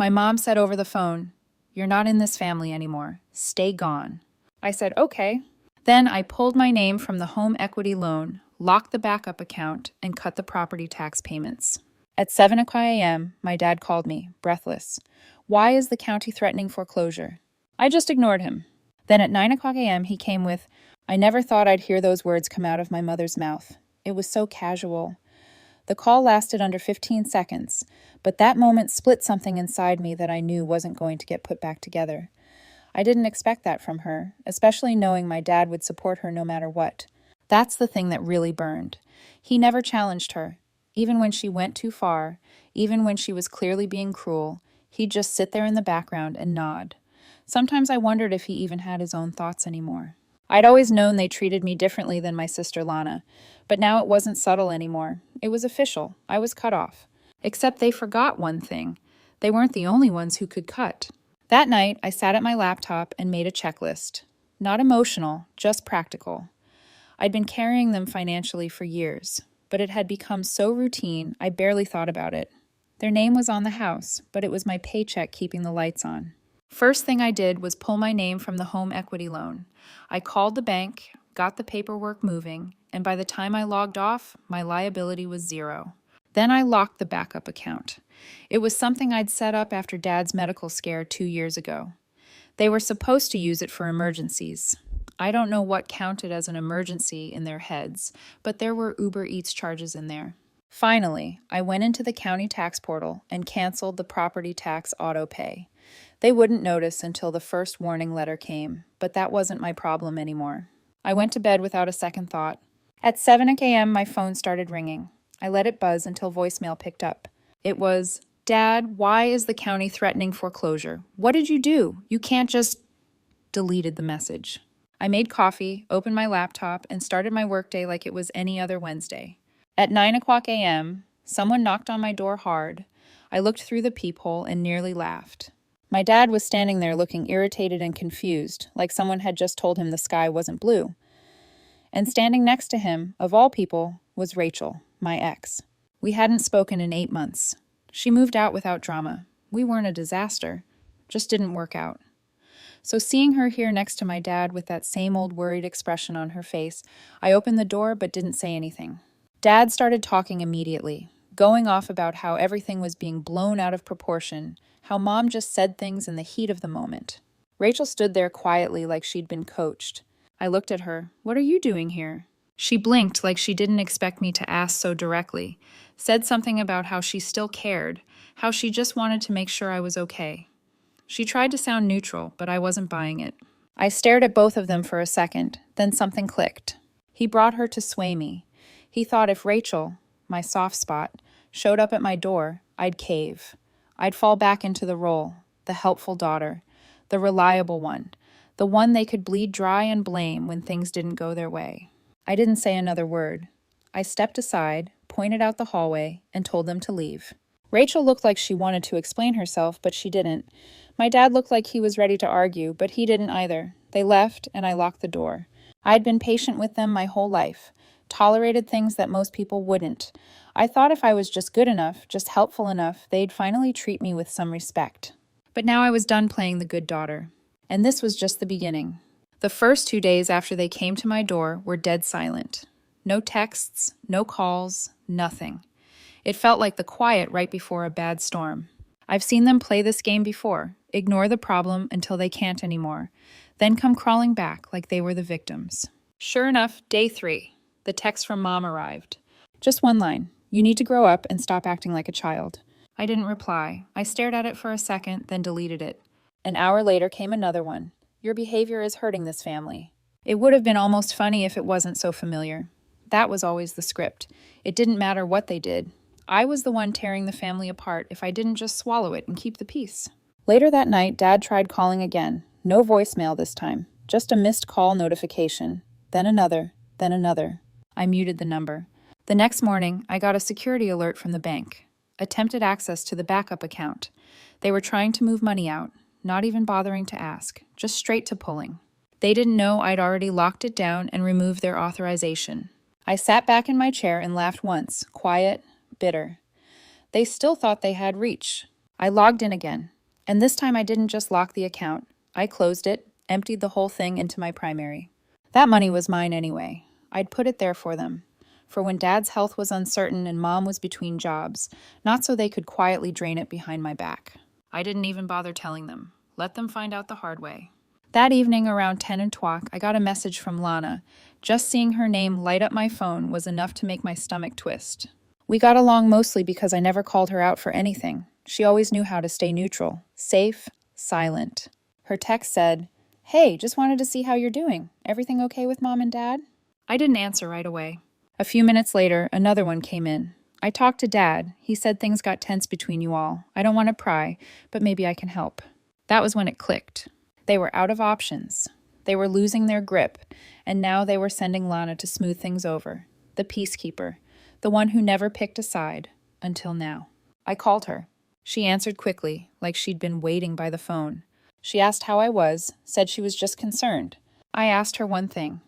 My mom said over the phone, "You're not in this family anymore. Stay gone." I said, "Okay." Then I pulled my name from the home equity loan, locked the backup account, and cut the property tax payments. At 7 o'clock a.m., my dad called me, breathless. "Why is the county threatening foreclosure?" I just ignored him. Then at 9 o'clock a.m., he came with, "I never thought I'd hear those words come out of my mother's mouth. It was so casual." The call lasted under 15 seconds, but that moment split something inside me that I knew wasn't going to get put back together. I didn't expect that from her, especially knowing my dad would support her no matter what. That's the thing that really burned. He never challenged her. Even when she went too far, even when she was clearly being cruel, he'd just sit there in the background and nod. Sometimes I wondered if he even had his own thoughts anymore. I'd always known they treated me differently than my sister Lana, but now it wasn't subtle anymore. It was official. I was cut off. Except they forgot one thing. They weren't the only ones who could cut. That night, I sat at my laptop and made a checklist. Not emotional, just practical. I'd been carrying them financially for years, but it had become so routine I barely thought about it. Their name was on the house, but it was my paycheck keeping the lights on. First thing I did was pull my name from the home equity loan. I called the bank, got the paperwork moving, and by the time I logged off, my liability was zero. Then I locked the backup account. It was something I'd set up after Dad's medical scare 2 years ago. They were supposed to use it for emergencies. I don't know what counted as an emergency in their heads, but there were Uber Eats charges in there. Finally, I went into the county tax portal and canceled the property tax auto pay. They wouldn't notice until the first warning letter came, but that wasn't my problem anymore. I went to bed without a second thought. At 7 a.m., my phone started ringing. I let it buzz until voicemail picked up. It was, "Dad, why is the county threatening foreclosure? What did you do? You can't just..." Deleted the message. I made coffee, opened my laptop, and started my workday like it was any other Wednesday. At 9 o'clock a.m., someone knocked on my door hard. I looked through the peephole and nearly laughed. My dad was standing there looking irritated and confused, like someone had just told him the sky wasn't blue. And standing next to him, of all people, was Rachel, my ex. We hadn't spoken in 8 months. She moved out without drama. We weren't a disaster. Just didn't work out. So seeing her here next to my dad with that same old worried expression on her face, I opened the door but didn't say anything. Dad started talking immediately, going off about how everything was being blown out of proportion, how Mom just said things in the heat of the moment. Rachel stood there quietly like she'd been coached. I looked at her. "What are you doing here?" She blinked like she didn't expect me to ask so directly, said something about how she still cared, how she just wanted to make sure I was okay. She tried to sound neutral, but I wasn't buying it. I stared at both of them for a second, then something clicked. He brought her to sway me. He thought if Rachel, my soft spot, showed up at my door, I'd cave. I'd fall back into the role, the helpful daughter, the reliable one, the one they could bleed dry and blame when things didn't go their way. I didn't say another word. I stepped aside, pointed out the hallway, and told them to leave. Rachel looked like she wanted to explain herself, but she didn't. My dad looked like he was ready to argue, but he didn't either. They left, and I locked the door. I'd been patient with them my whole life, tolerated things that most people wouldn't. I thought if I was just good enough, just helpful enough, they'd finally treat me with some respect. But now I was done playing the good daughter. And this was just the beginning. The first 2 days after they came to my door were dead silent. No texts, no calls, nothing. It felt like the quiet right before a bad storm. I've seen them play this game before, ignore the problem until they can't anymore, then come crawling back like they were the victims. Sure enough, day 3, the text from Mom arrived. Just one line. "You need to grow up and stop acting like a child." I didn't reply. I stared at it for a second, then deleted it. An hour later came another one. "Your behavior is hurting this family." It would have been almost funny if it wasn't so familiar. That was always the script. It didn't matter what they did. I was the one tearing the family apart if I didn't just swallow it and keep the peace. Later that night, Dad tried calling again. No voicemail this time. Just a missed call notification. Then another. Then another. I muted the number. The next morning, I got a security alert from the bank. Attempted access to the backup account. They were trying to move money out, not even bothering to ask, just straight to pulling. They didn't know I'd already locked it down and removed their authorization. I sat back in my chair and laughed once, quiet, bitter. They still thought they had reach. I logged in again, and this time I didn't just lock the account. I closed it, emptied the whole thing into my primary. That money was mine anyway. I'd put it there for them. For when Dad's health was uncertain and Mom was between jobs, not so they could quietly drain it behind my back. I didn't even bother telling them. Let them find out the hard way. That evening around 10 and twalk, I got a message from Lana. Just seeing her name light up my phone was enough to make my stomach twist. We got along mostly because I never called her out for anything. She always knew how to stay neutral, safe, silent. Her text said, "Hey, just wanted to see how you're doing. Everything okay with Mom and Dad?" I didn't answer right away. A few minutes later, another one came in. I talked to Dad. He said things got tense between you all. I don't want to pry, but maybe I can help. That was when it clicked. They were out of options. They were losing their grip, and now they were sending Lana to smooth things over. The peacekeeper, the one who never picked a side, until now. I called her. She answered quickly, like she'd been waiting by the phone. She asked how I was, said she was just concerned. I asked her one thing.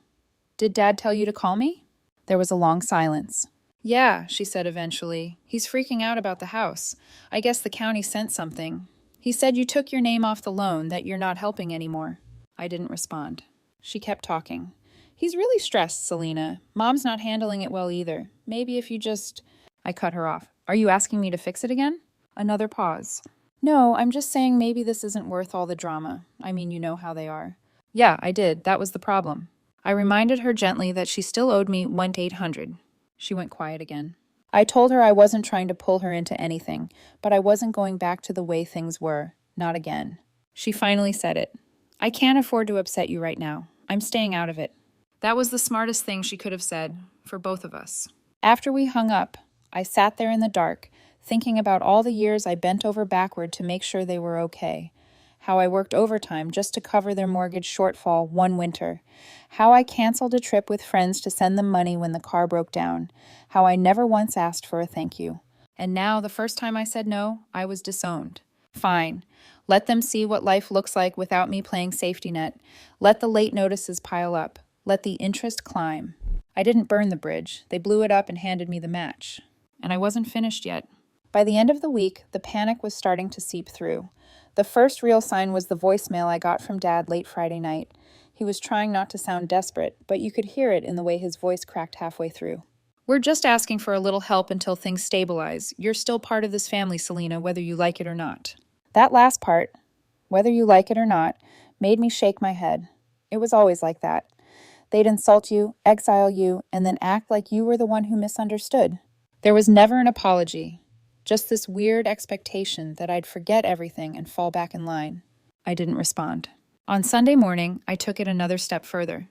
"Did Dad tell you to call me?" There was a long silence. "Yeah," she said eventually. "He's freaking out about the house. I guess the county sent something. He said you took your name off the loan, that you're not helping anymore." I didn't respond. She kept talking. "He's really stressed, Selena. Mom's not handling it well either. Maybe if you just—" I cut her off. "Are you asking me to fix it again?" Another pause. "No, I'm just saying maybe this isn't worth all the drama. I mean, you know how they are." Yeah, I did. That was the problem. I reminded her gently that she still owed me 1-800. She went quiet again. I told her I wasn't trying to pull her into anything, but I wasn't going back to the way things were. Not again. She finally said it. "I can't afford to upset you right now. I'm staying out of it." That was the smartest thing she could have said, for both of us. After we hung up, I sat there in the dark, thinking about all the years I bent over backward to make sure they were okay. How I worked overtime just to cover their mortgage shortfall one winter. How I canceled a trip with friends to send them money when the car broke down. How I never once asked for a thank you. And now, the first time I said no, I was disowned. Fine. Let them see what life looks like without me playing safety net. Let the late notices pile up. Let the interest climb. I didn't burn the bridge. They blew it up and handed me the match. And I wasn't finished yet. By the end of the week, the panic was starting to seep through. The first real sign was the voicemail I got from Dad late Friday night. He was trying not to sound desperate, but you could hear it in the way his voice cracked halfway through. "We're just asking for a little help until things stabilize. You're still part of this family, Selena, whether you like it or not." That last part, "whether you like it or not," made me shake my head. It was always like that. They'd insult you, exile you, and then act like you were the one who misunderstood. There was never an apology. Just this weird expectation that I'd forget everything and fall back in line. I didn't respond. On Sunday morning, I took it another step further.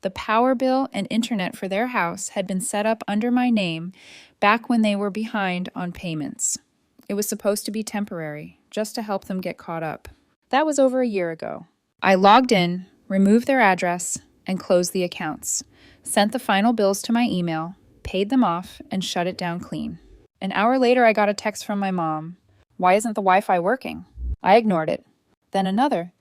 The power bill and internet for their house had been set up under my name back when they were behind on payments. It was supposed to be temporary, just to help them get caught up. That was over a year ago. I logged in, removed their address, and closed the accounts, sent the final bills to my email, paid them off, and shut it down clean. An hour later, I got a text from my mom. "Why isn't the Wi-Fi working?" I ignored it. Then another.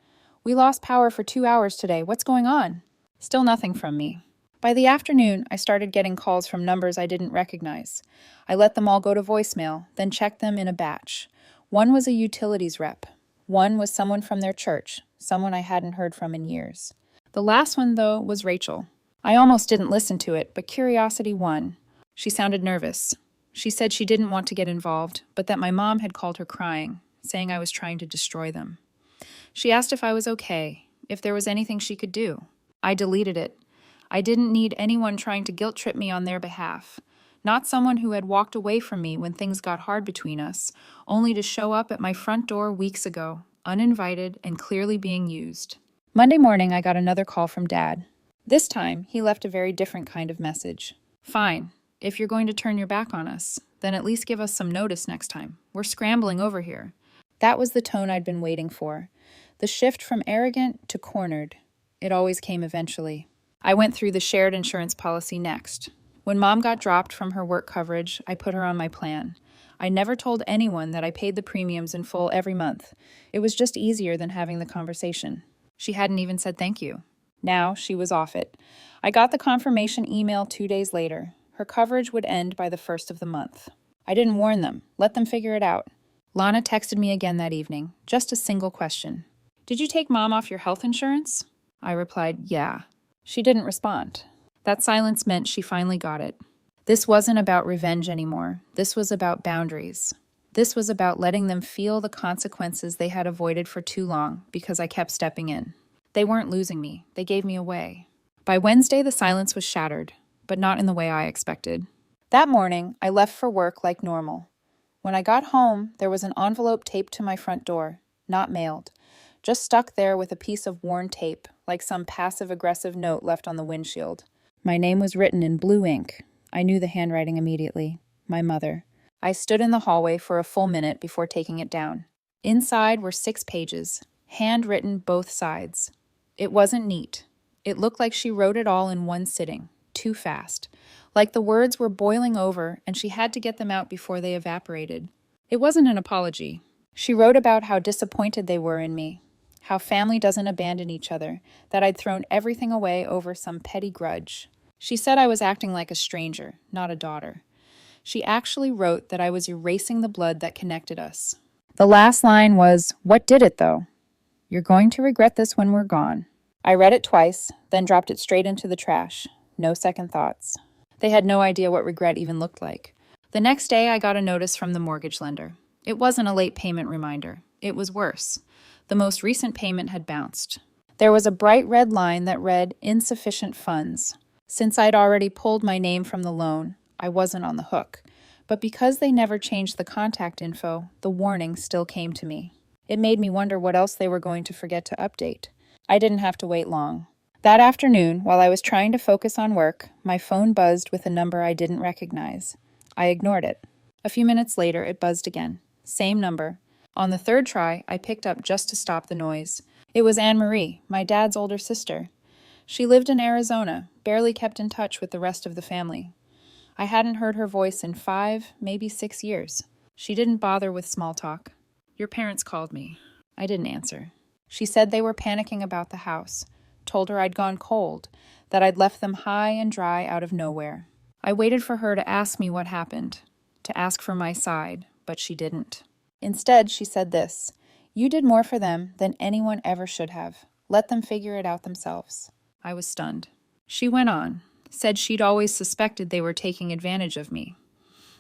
"We lost power for 2 hours today. What's going on?" Still nothing from me. By the afternoon, I started getting calls from numbers I didn't recognize. I let them all go to voicemail, then checked them in a batch. One was a utilities rep. One was someone from their church, someone I hadn't heard from in years. The last one, though, was Rachel. I almost didn't listen to it, but curiosity won. She sounded nervous. She said she didn't want to get involved, but that my mom had called her crying, saying I was trying to destroy them. She asked if I was okay, if there was anything she could do. I deleted it. I didn't need anyone trying to guilt-trip me on their behalf. Not someone who had walked away from me when things got hard between us, only to show up at my front door weeks ago, uninvited and clearly being used. Monday morning, I got another call from Dad. This time, he left a very different kind of message. "Fine. If you're going to turn your back on us, then at least give us some notice next time. We're scrambling over here." That was the tone I'd been waiting for. The shift from arrogant to cornered. It always came eventually. I went through the shared insurance policy next. When Mom got dropped from her work coverage, I put her on my plan. I never told anyone that I paid the premiums in full every month. It was just easier than having the conversation. She hadn't even said thank you. Now she was off it. I got the confirmation email 2 days later. Her coverage would end by the 1st of the month. I didn't warn them. Let them figure it out. Lana texted me again that evening, just a single question. Did you take Mom off your health insurance? I replied, yeah. She didn't respond. That silence meant she finally got it. This wasn't about revenge anymore. This was about boundaries. This was about letting them feel the consequences they had avoided for too long because I kept stepping in. They weren't losing me. They gave me away. By Wednesday, the silence was shattered, but not in the way I expected. That morning, I left for work like normal. When I got home, there was an envelope taped to my front door, not mailed, just stuck there with a piece of worn tape, like some passive-aggressive note left on the windshield. My name was written in blue ink. I knew the handwriting immediately. My mother. I stood in the hallway for a full minute before taking it down. Inside were 6 pages, handwritten both sides. It wasn't neat. It looked like she wrote it all in one sitting, too fast. Like the words were boiling over and she had to get them out before they evaporated. It wasn't an apology. She wrote about how disappointed they were in me, how family doesn't abandon each other, that I'd thrown everything away over some petty grudge. She said I was acting like a stranger, not a daughter. She actually wrote that I was erasing the blood that connected us. The last line was, "What did it, though? You're going to regret this when we're gone." I read it twice, then dropped it straight into the trash. No second thoughts. They had no idea what regret even looked like. The next day, I got a notice from the mortgage lender. It wasn't a late payment reminder. It was worse. The most recent payment had bounced. There was a bright red line that read, "Insufficient funds." Since I'd already pulled my name from the loan, I wasn't on the hook. But because they never changed the contact info, the warning still came to me. It made me wonder what else they were going to forget to update. I didn't have to wait long. That afternoon, while I was trying to focus on work, my phone buzzed with a number I didn't recognize. I ignored it. A few minutes later, it buzzed again. Same number. On the third try, I picked up just to stop the noise. It was Anne-Marie, my dad's older sister. She lived in Arizona, barely kept in touch with the rest of the family. I hadn't heard her voice in 5, maybe 6 years. She didn't bother with small talk. "Your parents called me." I didn't answer. She said they were panicking about the house. Told her I'd gone cold, that I'd left them high and dry out of nowhere. I waited for her to ask me what happened, to ask for my side, but she didn't. Instead, she said this, "You did more for them than anyone ever should have. Let them figure it out themselves." I was stunned. She went on, said she'd always suspected they were taking advantage of me.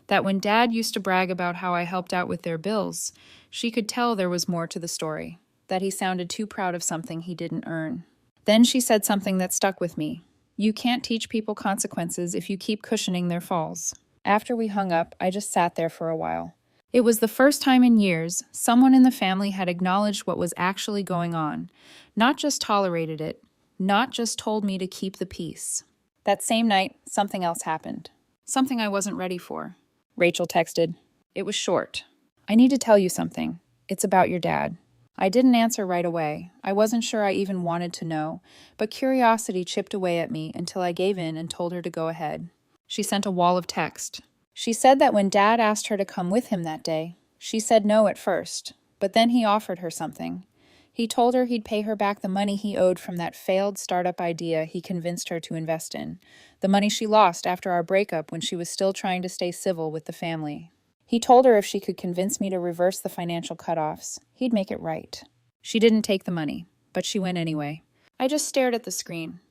That when Dad used to brag about how I helped out with their bills, she could tell there was more to the story, that he sounded too proud of something he didn't earn. Then she said something that stuck with me. "You can't teach people consequences if you keep cushioning their falls." After we hung up, I just sat there for a while. It was the first time in years someone in the family had acknowledged what was actually going on, not just tolerated it, not just told me to keep the peace. That same night, something else happened. Something I wasn't ready for. Rachel texted. It was short. "I need to tell you something. It's about your dad." I didn't answer right away. I wasn't sure I even wanted to know, but curiosity chipped away at me until I gave in and told her to go ahead. She sent a wall of text. She said that when Dad asked her to come with him that day, she said no at first, but then he offered her something. He told her he'd pay her back the money he owed from that failed startup idea he convinced her to invest in, the money she lost after our breakup when she was still trying to stay civil with the family. He told her if she could convince me to reverse the financial cutoffs, he'd make it right. She didn't take the money, but she went anyway. I just stared at the screen.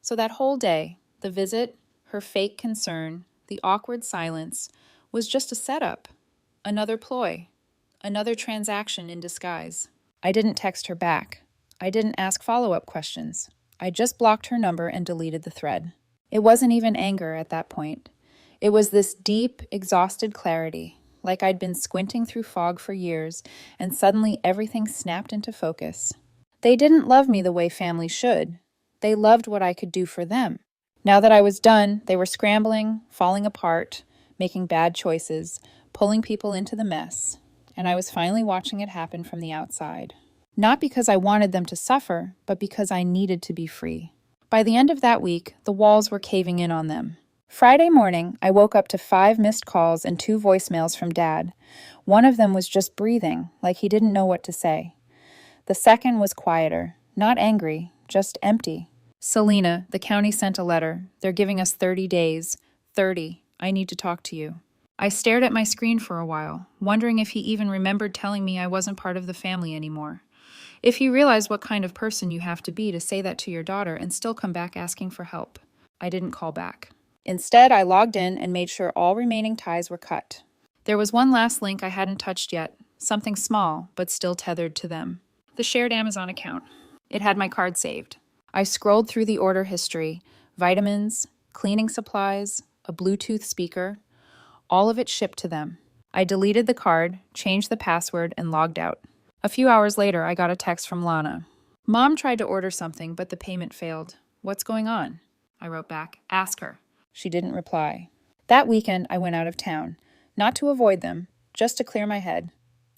So that whole day, the visit, her fake concern, the awkward silence, was just a setup. Another ploy. Another transaction in disguise. I didn't text her back. I didn't ask follow-up questions. I just blocked her number and deleted the thread. It wasn't even anger at that point. It was this deep, exhausted clarity. Like I'd been squinting through fog for years, and suddenly everything snapped into focus. They didn't love me the way family should. They loved what I could do for them. Now that I was done, they were scrambling, falling apart, making bad choices, pulling people into the mess, and I was finally watching it happen from the outside. Not because I wanted them to suffer, but because I needed to be free. By the end of that week, the walls were caving in on them. Friday morning, I woke up to 5 missed calls and 2 voicemails from Dad. One of them was just breathing, like he didn't know what to say. The second was quieter, not angry, just empty. "Selena, the county sent a letter. They're giving us 30 days. 30. I need to talk to you." I stared at my screen for a while, wondering if he even remembered telling me I wasn't part of the family anymore. If he realized what kind of person you have to be to say that to your daughter and still come back asking for help. I didn't call back. Instead, I logged in and made sure all remaining ties were cut. There was one last link I hadn't touched yet, something small, but still tethered to them. The shared Amazon account. It had my card saved. I scrolled through the order history, vitamins, cleaning supplies, a Bluetooth speaker, all of it shipped to them. I deleted the card, changed the password, and logged out. A few hours later, I got a text from Lana. Mom tried to order something, but the payment failed. What's going on? I wrote back, ask her. She didn't reply. That weekend, I went out of town. Not to avoid them, just to clear my head.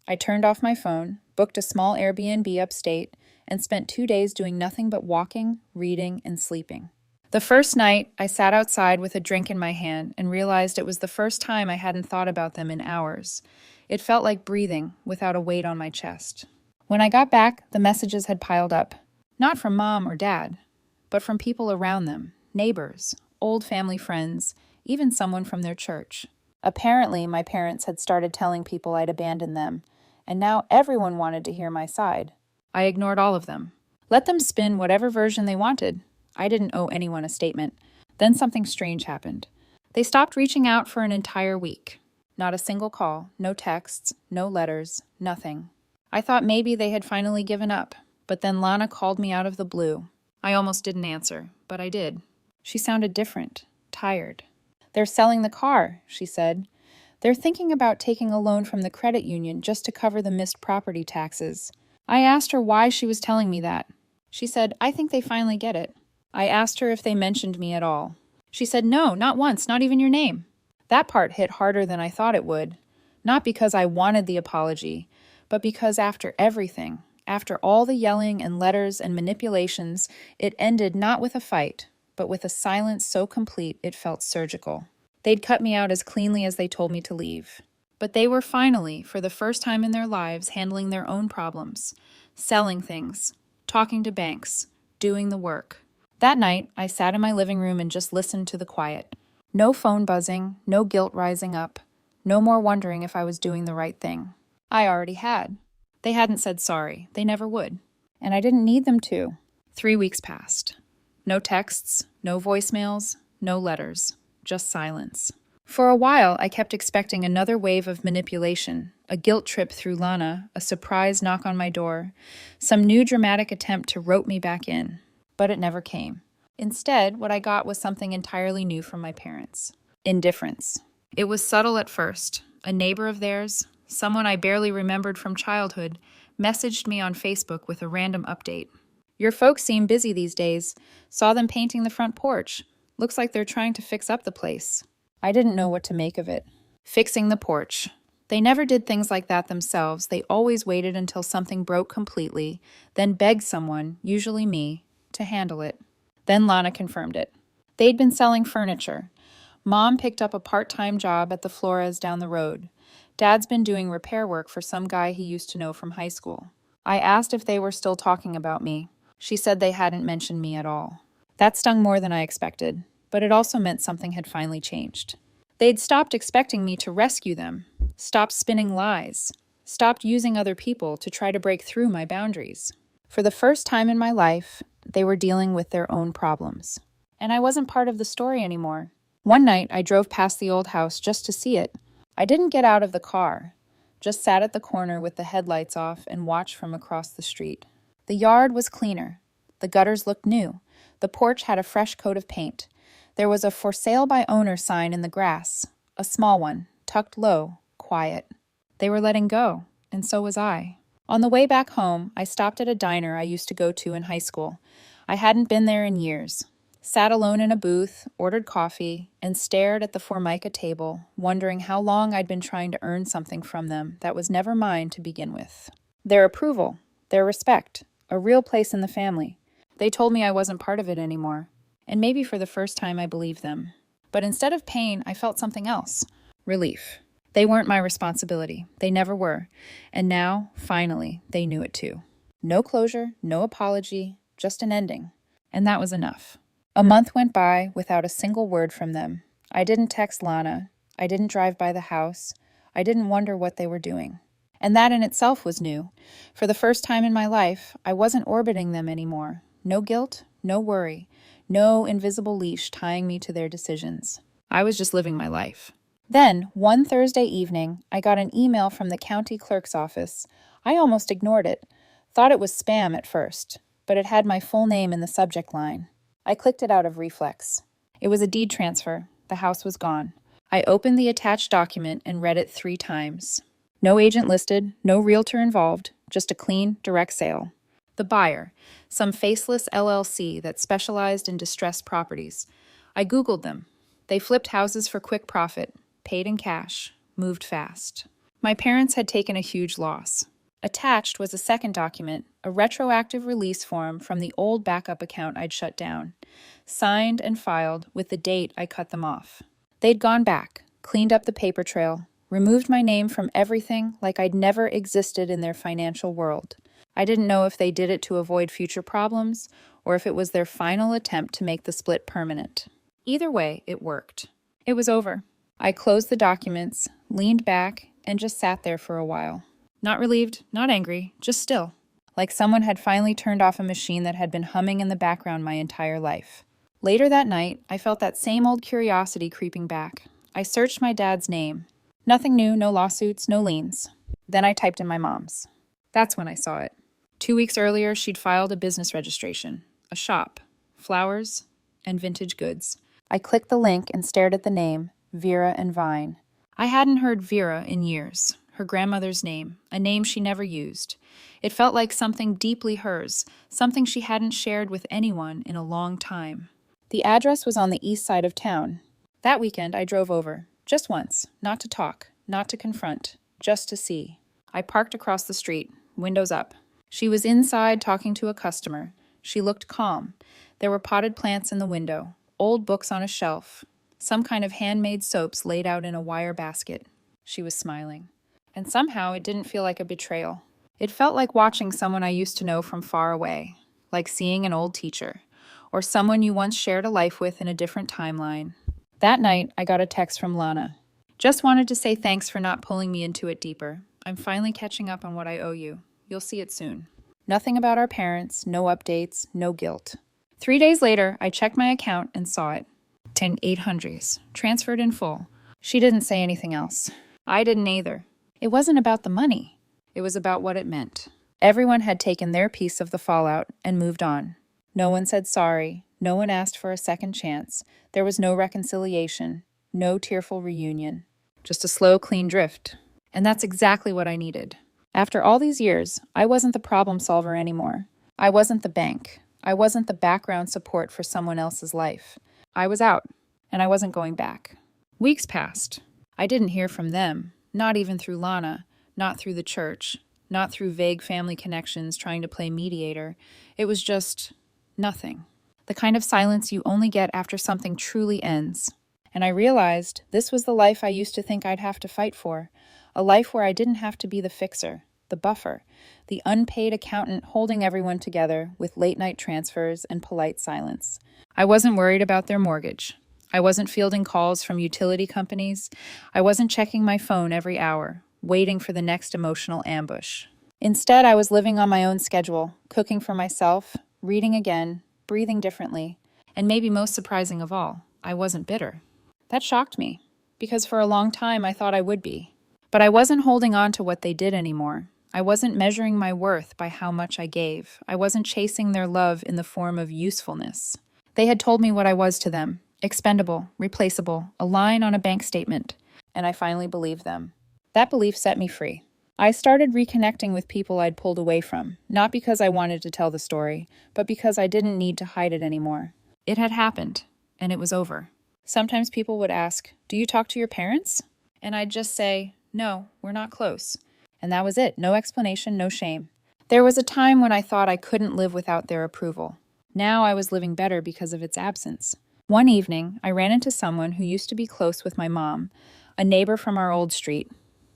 I turned off my phone, booked a small Airbnb upstate, and spent 2 days doing nothing but walking, reading, and sleeping. The first night, I sat outside with a drink in my hand and realized it was the first time I hadn't thought about them in hours. It felt like breathing without a weight on my chest. When I got back, the messages had piled up. Not from Mom or Dad, but from people around them, neighbors, old family friends, even someone from their church. Apparently, my parents had started telling people I'd abandoned them, and now everyone wanted to hear my side. I ignored all of them. Let them spin whatever version they wanted. I didn't owe anyone a statement. Then something strange happened. They stopped reaching out for an entire week. Not a single call, no texts, no letters, nothing. I thought maybe they had finally given up, but then Lana called me out of the blue. I almost didn't answer, but I did. She sounded different, tired. They're selling the car, she said. They're thinking about taking a loan from the credit union just to cover the missed property taxes. I asked her why she was telling me that. She said, I think they finally get it. I asked her if they mentioned me at all. She said, no, not once, not even your name. That part hit harder than I thought it would. Not because I wanted the apology, but because after everything, after all the yelling and letters and manipulations, it ended not with a fight, but with a silence so complete it felt surgical. They'd cut me out as cleanly as they told me to leave. But they were finally, for the first time in their lives, handling their own problems, selling things, talking to banks, doing the work. That night, I sat in my living room and just listened to the quiet. No phone buzzing, no guilt rising up, no more wondering if I was doing the right thing. I already had. They hadn't said sorry. They never would. And I didn't need them to. 3 weeks passed. No texts, no voicemails, no letters, just silence. For a while, I kept expecting another wave of manipulation, a guilt trip through Lana, a surprise knock on my door, some new dramatic attempt to rope me back in. But it never came. Instead, what I got was something entirely new from my parents. Indifference. It was subtle at first. A neighbor of theirs, someone I barely remembered from childhood, messaged me on Facebook with a random update. Your folks seem busy these days. Saw them painting the front porch. Looks like they're trying to fix up the place. I didn't know what to make of it. Fixing the porch. They never did things like that themselves. They always waited until something broke completely, then begged someone, usually me, to handle it. Then Lana confirmed it. They'd been selling furniture. Mom picked up a part-time job at the Flores down the road. Dad's been doing repair work for some guy he used to know from high school. I asked if they were still talking about me. She said they hadn't mentioned me at all. That stung more than I expected, but it also meant something had finally changed. They'd stopped expecting me to rescue them, stopped spinning lies, stopped using other people to try to break through my boundaries. For the first time in my life, they were dealing with their own problems. And I wasn't part of the story anymore. One night, I drove past the old house just to see it. I didn't get out of the car, just sat at the corner with the headlights off and watched from across the street. The yard was cleaner. The gutters looked new. The porch had a fresh coat of paint. There was a for sale by owner sign in the grass, a small one, tucked low, quiet. They were letting go, and so was I. On the way back home, I stopped at a diner I used to go to in high school. I hadn't been there in years. Sat alone in a booth, ordered coffee, and stared at the Formica table, wondering how long I'd been trying to earn something from them that was never mine to begin with. Their approval, their respect, a real place in the family. They told me I wasn't part of it anymore, and maybe for the first time I believed them. But instead of pain, I felt something else. Relief. They weren't my responsibility. They never were. And now, finally, they knew it too. No closure, no apology, just an ending. And that was enough. A month went by without a single word from them. I didn't text Lana. I didn't drive by the house. I didn't wonder what they were doing. And that in itself was new. For the first time in my life, I wasn't orbiting them anymore. No guilt, no worry, no invisible leash tying me to their decisions. I was just living my life. Then, one Thursday evening, I got an email from the county clerk's office. I almost ignored it. Thought it was spam at first, but it had my full name in the subject line. I clicked it out of reflex. It was a deed transfer. The house was gone. I opened the attached document and read it 3 times. No agent listed, no realtor involved, just a clean, direct sale. The buyer, some faceless LLC that specialized in distressed properties. I Googled them. They flipped houses for quick profit, paid in cash, moved fast. My parents had taken a huge loss. Attached was a second document, a retroactive release form from the old backup account I'd shut down, signed and filed with the date I cut them off. They'd gone back, cleaned up the paper trail, removed my name from everything like I'd never existed in their financial world. I didn't know if they did it to avoid future problems or if it was their final attempt to make the split permanent. Either way, it worked. It was over. I closed the documents, leaned back, and just sat there for a while. Not relieved, not angry, just still. Like someone had finally turned off a machine that had been humming in the background my entire life. Later that night, I felt that same old curiosity creeping back. I searched my dad's name. Nothing new, no lawsuits, no liens. Then I typed in my mom's. That's when I saw it. 2 weeks earlier, she'd filed a business registration, a shop, flowers, and vintage goods. I clicked the link and stared at the name, Vera and Vine. I hadn't heard Vera in years, her grandmother's name, a name she never used. It felt like something deeply hers, something she hadn't shared with anyone in a long time. The address was on the east side of town. That weekend, I drove over, just once, not to talk, not to confront, just to see. I parked across the street, windows up. She was inside talking to a customer. She looked calm. There were potted plants in the window, old books on a shelf, some kind of handmade soaps laid out in a wire basket. She was smiling. And somehow it didn't feel like a betrayal. It felt like watching someone I used to know from far away, like seeing an old teacher, or someone you once shared a life with in a different timeline. That night, I got a text from Lana. Just wanted to say thanks for not pulling me into it deeper. I'm finally catching up on what I owe you. You'll see it soon. Nothing about our parents, no updates, no guilt. 3 days later, I checked my account and saw it. 10,800s, transferred in full. She didn't say anything else. I didn't either. It wasn't about the money. It was about what it meant. Everyone had taken their piece of the fallout and moved on. No one said sorry. No one asked for a second chance. There was no reconciliation, no tearful reunion. Just a slow, clean drift. And that's exactly what I needed. After all these years, I wasn't the problem solver anymore. I wasn't the bank. I wasn't the background support for someone else's life. I was out, and I wasn't going back. Weeks passed. I didn't hear from them, not even through Lana, not through the church, not through vague family connections trying to play mediator. It was just nothing. The kind of silence you only get after something truly ends. And I realized this was the life I used to think I'd have to fight for. A life where I didn't have to be the fixer, the buffer, the unpaid accountant holding everyone together with late-night transfers and polite silence. I wasn't worried about their mortgage. I wasn't fielding calls from utility companies. I wasn't checking my phone every hour, waiting for the next emotional ambush. Instead, I was living on my own schedule, cooking for myself, reading again, breathing differently, and maybe most surprising of all, I wasn't bitter. That shocked me, because for a long time I thought I would be. But I wasn't holding on to what they did anymore. I wasn't measuring my worth by how much I gave. I wasn't chasing their love in the form of usefulness. They had told me what I was to them, expendable, replaceable, a line on a bank statement, and I finally believed them. That belief set me free. I started reconnecting with people I'd pulled away from, not because I wanted to tell the story, but because I didn't need to hide it anymore. It had happened, and it was over. Sometimes people would ask, "Do you talk to your parents?" And I'd just say, "No, we're not close." And that was it. No explanation, no shame. There was a time when I thought I couldn't live without their approval. Now I was living better because of its absence. One evening, I ran into someone who used to be close with my mom, a neighbor from our old street.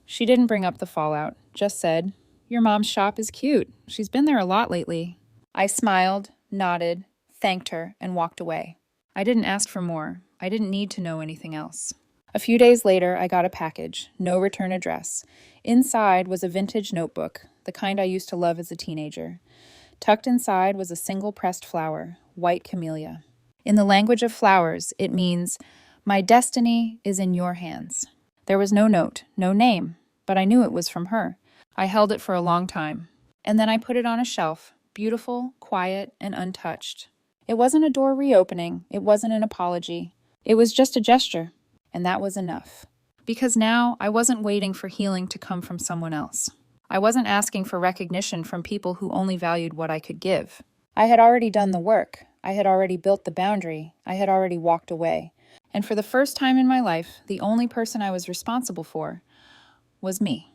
She didn't bring up the fallout, just said, "Your mom's shop is cute. She's been there a lot lately." I smiled, nodded, thanked her, and walked away. I didn't ask for more. I didn't need to know anything else. A few days later, I got a package, no return address. Inside was a vintage notebook, the kind I used to love as a teenager. Tucked inside was a single pressed flower, white camellia. In the language of flowers, it means, "My destiny is in your hands." There was no note, no name, but I knew it was from her. I held it for a long time. And then I put it on a shelf, beautiful, quiet, and untouched. It wasn't a door reopening. It wasn't an apology. It was just a gesture. And that was enough. Because now I wasn't waiting for healing to come from someone else. I wasn't asking for recognition from people who only valued what I could give. I had already done the work. I had already built the boundary. I had already walked away. And for the first time in my life, the only person I was responsible for was me.